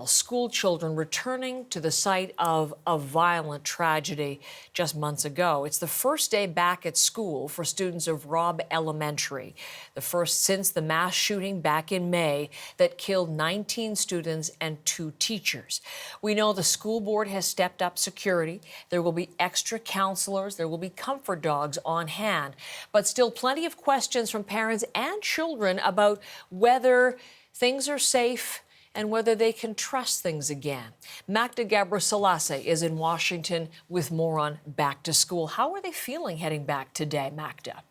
School children returning to the site of a violent tragedy just months ago. It's the first day back at school for students of Robb Elementary, the first since the mass shooting back in May that killed 19 students and 2 teachers. We know the school board has stepped up security. There will be extra counselors. There will be comfort dogs on hand. But still plenty of questions from parents and children about whether things are safe and whether they can trust things again. Magda Gabriselassie is in Washington with more on back to school. How are they feeling heading back today, Magda?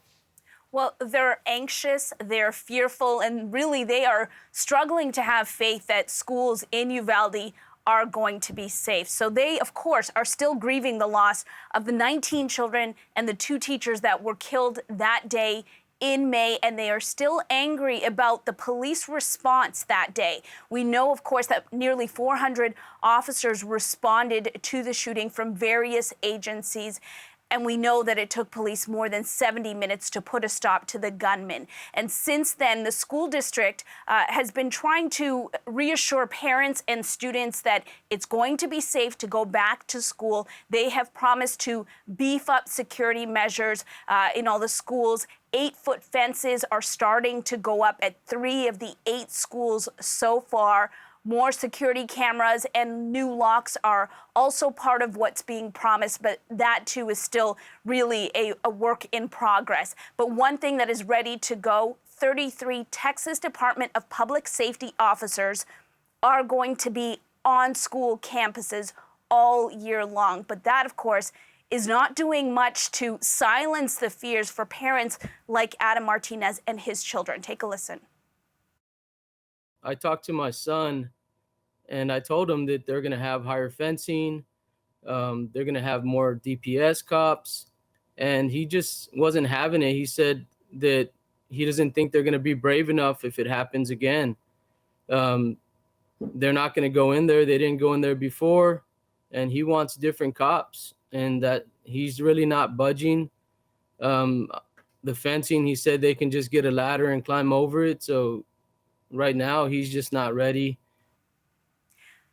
Well, they're anxious, they're fearful, and really they are struggling to have faith that schools in Uvalde are going to be safe. So they, of course, are still grieving the loss of the 19 children and the 2 teachers that were killed that day in May, and they are still angry about the police response that day. We know, of course, that nearly 400 officers responded to the shooting from various agencies. And we know that it took police more than 70 minutes to put a stop to the gunman. And since then, the school district has been trying to reassure parents and students that it's going to be safe to go back to school. They have promised to beef up security measures in all the schools. 8-foot fences are starting to go up at 3 of the 8 schools so far. More security cameras and new locks are also part of what's being promised, but that too is still really a work in progress. But one thing that is ready to go, 33 Texas Department of Public Safety officers are going to be on school campuses all year long. But that, of course, is not doing much to silence the fears for parents like Adam Martinez and his children. Take a listen. I talked to my son and I told him that they're going to have higher fencing. They're going to have more DPS cops. And he just wasn't having it. He said that he doesn't think they're going to be brave enough if it happens again. They're not going to go in there. They didn't go in there before. And he wants different cops, and that he's really not budging. The fencing, he said they can just get a ladder and climb over it. So right now he's just not ready.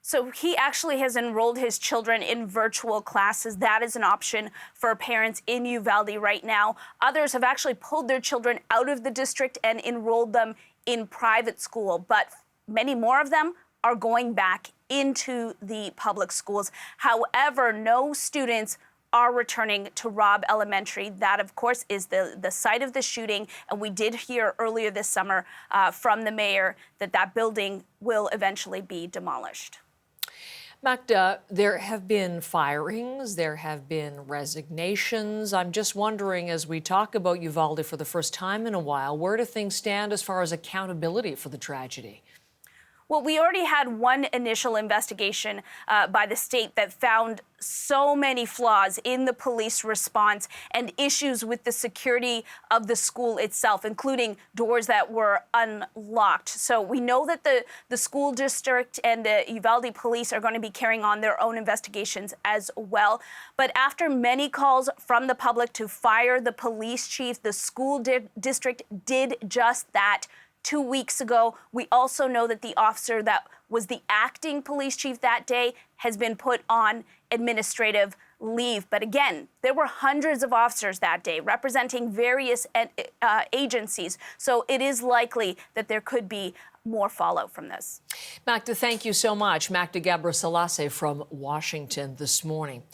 So he actually has enrolled his children in virtual classes. That is an option for parents in Uvalde right now. Others have actually pulled their children out of the district and enrolled them in private school, but many more of them are going back into the public schools. However, no students are returning to Robb Elementary. That, of course, is the site of the shooting. And we did hear earlier this summer from the mayor that that building will eventually be demolished. Magda, there have been firings, there have been resignations. I'm just wondering, as we talk about Uvalde for the first time in a while, where do things stand as far as accountability for the tragedy? Well, we already had one initial investigation by the state that found so many flaws in the police response and issues with the security of the school itself, including doors that were unlocked. So we know that the school district and the Uvalde police are going to be carrying on their own investigations as well. But after many calls from the public to fire the police chief, the school district did just that 2 weeks ago. We also know that the officer that was the acting police chief that day has been put on administrative leave. But again, there were hundreds of officers that day representing various agencies. So it is likely that there could be more fallout from this. Magda, thank you so much. Magda Gabriselassie from Washington this morning.